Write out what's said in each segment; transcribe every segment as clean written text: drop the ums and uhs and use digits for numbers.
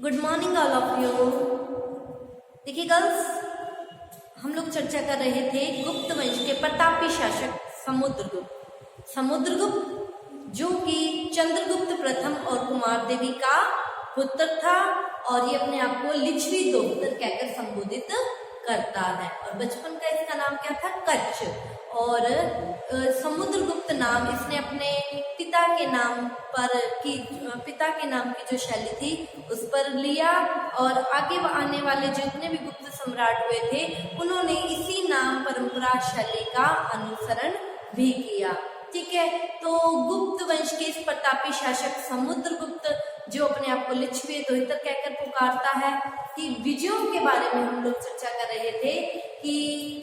Good morning all of you. देखिए girls, हम लोग चर्चा कर रहे थे गुप्त वंश के प्रतापी शासक समुद्रगुप्त जो कि चंद्रगुप्त प्रथम और कुमार देवी का पुत्र था और ये अपने आप को लिच्छवी दोहतर कहकर संबोधित करता है। और बचपन का इसका नाम क्या था? कच्छ। और समुद्रगुप्त नाम इसने अपने पिता के नाम की जो शैली थी उस पर लिया और आगे आने वाले जितने भी गुप्त सम्राट हुए थे उन्होंने इसी नाम परंपरा शैली का अनुसरण भी किया। ठीक है, तो गुप्त वंश के इस प्रतापी शासक समुद्रगुप्त जो अपने आप को लिच्छवी दोहतर कहकर पुकारता है कि विजयों के बारे में हम लोग चर्चा कर रहे थे कि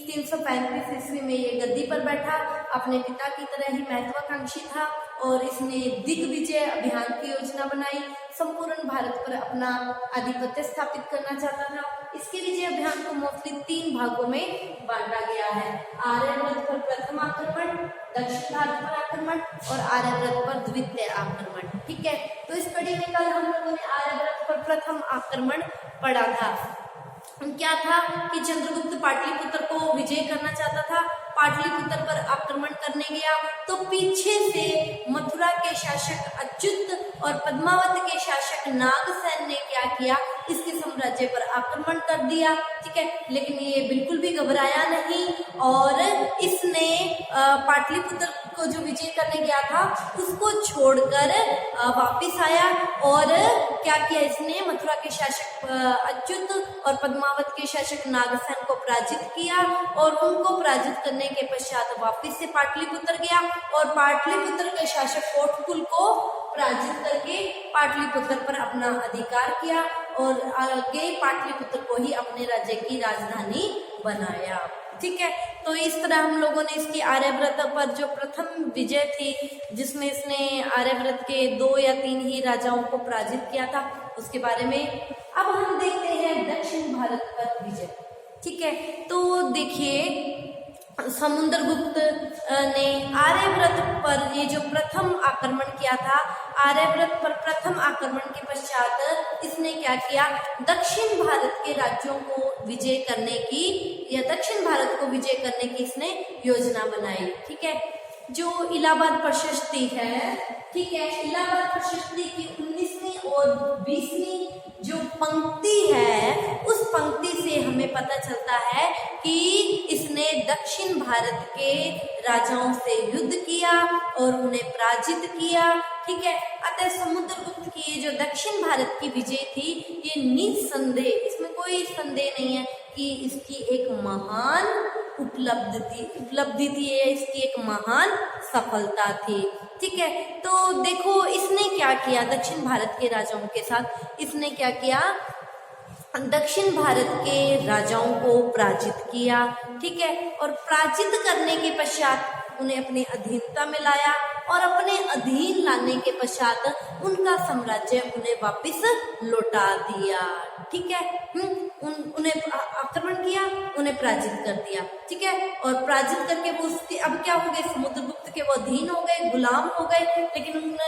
335 ईस्वी में ये गद्दी पर बैठा, अपने पिता की तरह ही महत्वाकांक्षी था और इसने दिग्विजय अभियान की योजना बनाई, संपूर्ण भारत पर अपना आधिपत्य स्थापित करना चाहता था। इसके विजय अभियान को मोस्टली 3 भागों में बांटा गया है। आर्यव्रत पर प्रथम आक्रमण, दक्षिण भारत पर आक्रमण और आर्यव्रत पर द्वितीय आक्रमण। ठीक है, तो इस कड़ी में कल हम लोगों ने आर्यव्रत पर प्रथम आक्रमण पढ़ा था। क्या था कि चंद्रगुप्त पाटलिपुत्र को विजय करना चाहता था, पाटलिपुत्र पर आक्रमण करने गया तो पीछे से मथुरा के शासक अच्युत और पद्मावत के शासक नागसेन ने क्या किया, इसके साम्राज्य पर आक्रमण कर दिया। ठीक है, लेकिन ये बिल्कुल भी घबराया नहीं और इसने पाटलिपुत्र को जो विजय करने गया था उसको छोड़कर वापिस आया और क्या किया, इसने मथुरा के शासक अच्युत और पद्मावत के शासक नागसेन को पराजित किया और उनको पराजित करने के पश्चात वापिस से पाटलिपुत्र गया और पाटलिपुत्र के शासक कोटकुल को पराजित करके पाटलिपुत्र पर अपना अधिकार किया और आगे पाटलिपुत्र को ही अपने राज्य की राजधानी बनाया। ठीक है, तो इस तरह हम लोगों ने इसकी आर्यव्रत पर जो प्रथम विजय थी जिसमें इसने आर्यव्रत के 2 या 3 ही राजाओं को पराजित किया था उसके बारे में। अब हम देखते हैं दक्षिण भारत पर विजय। ठीक है, तो देखिए समुद्रगुप्त ने आर्यव्रत पर ये जो प्रथम आक्रमण किया था, आर्यव्रत पर प्रथम आक्रमण के पश्चात इसने क्या किया, दक्षिण भारत के राज्यों को विजय करने की या दक्षिण भारत को विजय करने की इसने योजना बनाई। ठीक है, जो इलाहाबाद प्रशस्ति है, ठीक है, इलाहाबाद प्रशस्ति की 19वीं और 20वीं जो पंक्ति है उस पंक्ति से हमें पता चलता है कि इसने दक्षिण भारत के राजाओं से युद्ध किया और उन्हें पराजित किया। ठीक है, अतः समुद्रगुप्त की ये जो दक्षिण भारत की विजय थी ये निसंदेह, इसमें कोई संदेह नहीं है कि इसकी एक महान उपलब्धि थी, इसकी एक महान सफलता थी। ठीक है, तो देखो इसने क्या किया दक्षिण भारत के राजाओं के साथ, इसने क्या किया, दक्षिण भारत के राजाओं को पराजित किया। ठीक है, और पराजित करने के पश्चात उन्हें अपनी अधीनता में लाया और अपने अधीन लाने के पश्चात उनका साम्राज्य उन्हें वापस लौटा दिया। ठीक है, उन्हें आक्रमण किया, उन्हें पराजित कर दिया। ठीक है, और पराजित करके वो अब क्या हो गए, समुद्रगुप्त के वो अधीन हो गए, गुलाम हो गए। लेकिन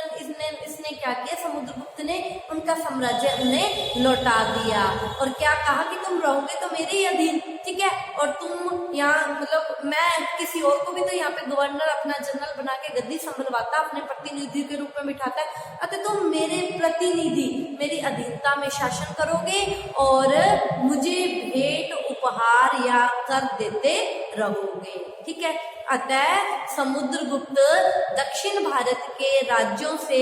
इसने क्या किया, समुद्रगुप्त ने उनका साम्राज्य उन्हें लौटा दिया और क्या कहा कि तुम रहोगे तो मेरे ही अधीन। ठीक है, और तुम यहाँ मतलब मैं किसी और को भी तो यहाँ पे गवर्नर अपना जनरल बना के गद्दी संभलवाता, अपने प्रतिनिधि के रूप में बिठाता है, अतः तुम मेरे प्रतिनिधि मेरी अधीनता में शासन करोगे और मुझे भेंट उपहार या कर देते रहोगे। ठीक है, अतः समुद्रगुप्त दक्षिण भारत के राज्यों से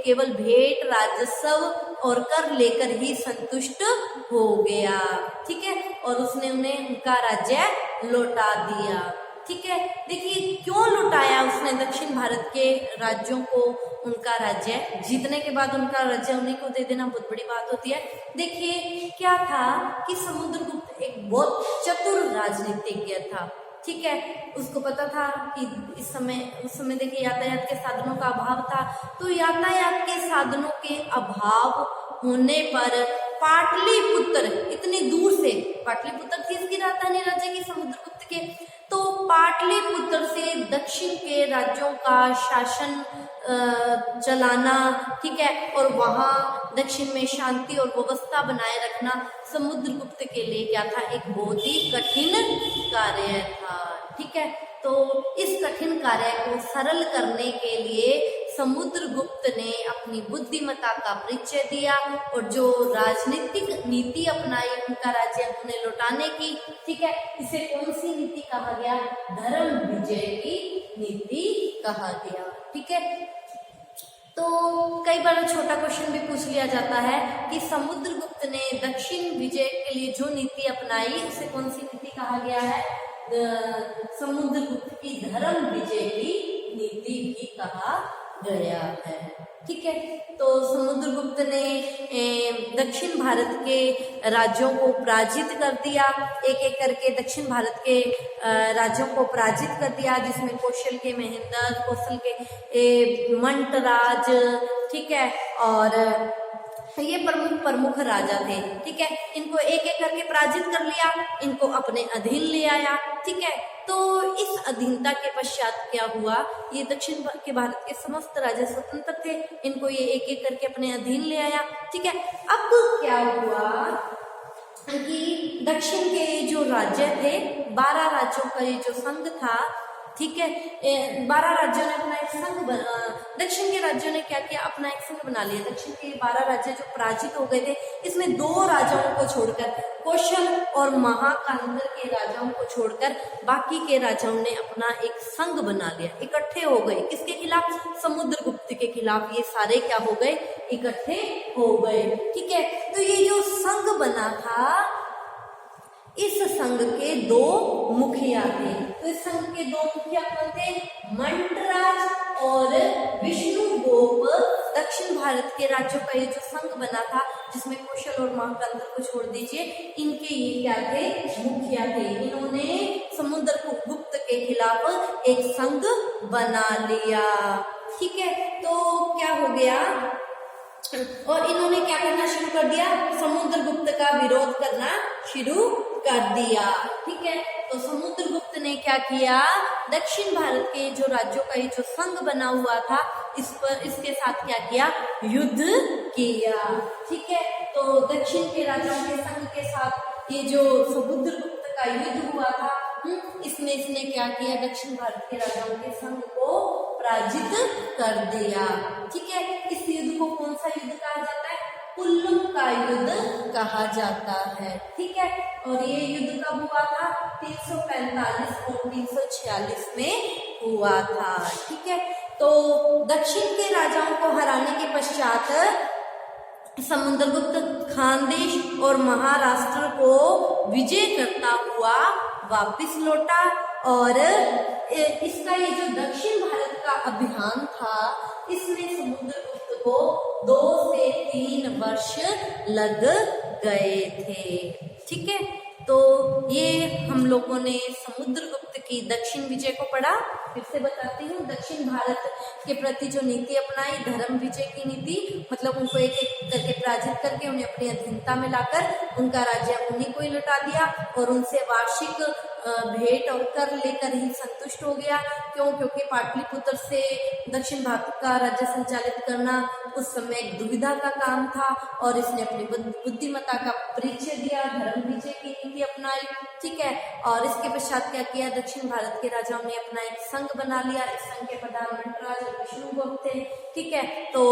केवल भेंट, राजस्व और कर लेकर ही संतुष्ट हो गया। ठीक है, और उसने उन्हें उनका राज्य लौटा दिया। ठीक है, देखिए क्यों लुटाया उसने दक्षिण भारत के राज्यों को, उनका राज्य जीतने के बाद उनका राज्य उन्हीं को दे देना बहुत बड़ी बात होती है। देखिए क्या था कि समुद्रगुप्त एक बहुत चतुर राजनीतिज्ञ था। ठीक है, उसको पता था कि उस समय देखिए यातायात के साधनों का अभाव था, तो यातायात के साधनों के अभाव होने पर पाटलिपुत्र, इतनी दूर से पाटलिपुत्र थी इसकी राजधानी राज्य की समुद्रगुप्त के, तो पाटलिपुत्र से दक्षिण के राज्यों का शासन चलाना, ठीक है, और वहां दक्षिण में शांति और व्यवस्था बनाए रखना समुद्रगुप्त के लिए क्या था, एक बहुत ही कठिन कार्य था। ठीक है, तो इस कठिन कार्य को सरल करने के लिए समुद्रगुप्त ने अपनी बुद्धिमत्ता का परिचय दिया और जो राजनीतिक नीति अपनाई उनका राज्य उन्हें लौटाने की। ठीक है, इसे कौन सी नीति कहा गया, धर्म विजय की नीति कहा गया। ठीक है, तो कई बार छोटा क्वेश्चन भी पूछ लिया जाता है कि समुद्रगुप्त ने दक्षिण विजय के लिए जो नीति अपनाई उसे कौन सी नीति कहा गया है, समुद्रगुप्त की धर्म विजय की नीति भी कहा गया है। ठीक है, तो समुद्रगुप्त ने दक्षिण भारत के राज्यों को पराजित कर दिया, एक एक करके दक्षिण भारत के राज्यों को पराजित कर दिया, जिसमें कौशल के महेंद्र, कौशल के मंटराज, ठीक है, और ये प्रमुख राजा थे। ठीक है, इनको एक एक करके पराजित कर लिया, इनको अपने अधीन ले आया। ठीक है, तो इस अधीनता के पश्चात क्या हुआ, ये दक्षिण के भारत के समस्त राजा स्वतंत्र थे, इनको ये एक एक करके अपने अधीन ले आया। ठीक है, अब क्या हुआ कि दक्षिण के जो राज्य थे, 12 राज्यों का ये जो संघ था, ठीक है, 12 राज्यों ने अपना एक संघ बना, दक्षिण के राज्यों ने क्या किया, अपना एक संघ बना लिया। दक्षिण के 12 राज्य जो पराजित हो गए थे, इसमें 2 राजाओं को छोड़कर, कौशल और महाकांदर के राजाओं को छोड़कर बाकी के राजाओं ने अपना एक संघ बना लिया, इकट्ठे हो गए। किसके खिलाफ, समुद्रगुप्त के खिलाफ ये सारे क्या हो गए, इकट्ठे हो गए। ठीक है, तो ये जो संघ बना था, इस संघ के 2 मुखिया थे। तो इस संघ के 2 मुखिया कौन थे, मंटराज और विष्णुगोप। दक्षिण भारत के राज्यों का ये जो संघ बना था, जिसमें कौशल और महाकांदर को छोड़ दीजिए, इनके ये क्या थे, मुखिया थे। इन्होंने समुद्रगुप्त के खिलाफ एक संघ बना लिया। ठीक है, तो क्या हो गया, और इन्होंने क्या करना शुरू कर दिया, समुद्रगुप्त का विरोध करना शुरू कर दिया। ठीक है, तो समुद्रगुप्त ने क्या किया, दक्षिण भारत के जो राज्यों का ये जो संघ बना हुआ था, इसके साथ क्या किया, युद्ध किया। ठीक है, तो दक्षिण के राज्यों के संघ के साथ ये जो समुद्रगुप्त का युद्ध हुआ था, इसमें इसने क्या किया, दक्षिण भारत के राजाओं के संघ को पराजित कर दिया। ठीक है, इस युद्ध को कौन सा युद्ध कहा जाता है, कुल्लम का युद्ध कहा जाता है। ठीक है, और ये युद्ध कब हुआ था, 345 और 346 में हुआ था। ठीक है, तो दक्षिण के राजाओं को हराने के पश्चात समुद्रगुप्त खानदेश और महाराष्ट्र को विजय करता हुआ वापस लौटा, और इसका ये जो दक्षिण भारत का अभियान था, इसमें समुद्रगुप्त को 2 से 3 वर्ष लग गए थे। ठीक है, तो ये हम लोगों ने समुद्रगुप्त की दक्षिण विजय को पढ़ा। फिर से बताती हूँ, दक्षिण भारत के प्रति जो नीति अपनाई, धर्म विजय की नीति, मतलब उनको एक एक करके पराजित करके उन्हें अपनी अधीनता में लाकर उनका राज्य उन्हीं को ही लौटा दिया, और उनसे वार्षिक भेंट और कर लेकर ही संतुष्ट हो गया। क्यों, क्योंकि पाटलिपुत्र से दक्षिण भारत का राज्य संचालित करना उस समय एक दुविधा का काम था, और इसने अपनी बुद्धिमत्ता का परिचय दिया, धर्म विजय की नीति अपनाई। ठीक है, और इसके पश्चात क्या किया, दक्षिण भारत के राजाओं ने अपना एक संघ बना लिया। इस संघ के प्रधान मंटराज और विष्णुगुप्त थे। ठीक है, तो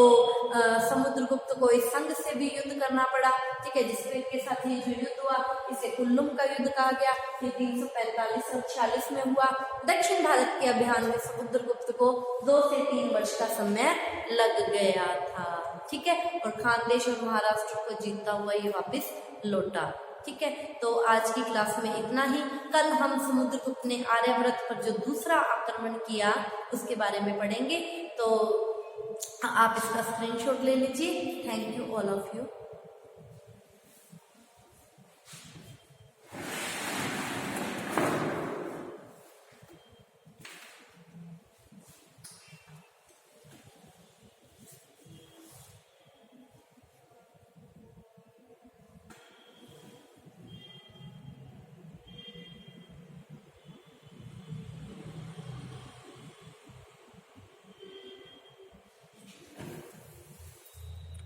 समुद्रगुप्त को इस संघ से भी युद्ध करना पड़ा। ठीक है, जिसके साथ ये जो युद्ध हुआ, इसे कुल्लम का युद्ध कहा गया। ये 345 और 46 में हुआ। दक्षिण भारत के अभियान में समुद्रगुप्त को 2 से 3 वर्ष का समय लग गया था। ठीक है, और खानदेश और महाराष्ट्र को जीतता हुआ ये वापस लौटा। ठीक है, तो आज की क्लास में इतना ही। कल हम समुद्रगुप्त ने आर्यव्रत पर जो दूसरा आक्रमण किया उसके बारे में पढ़ेंगे, तो आप इसका स्क्रीनशॉट ले लीजिए। Thank you all of you.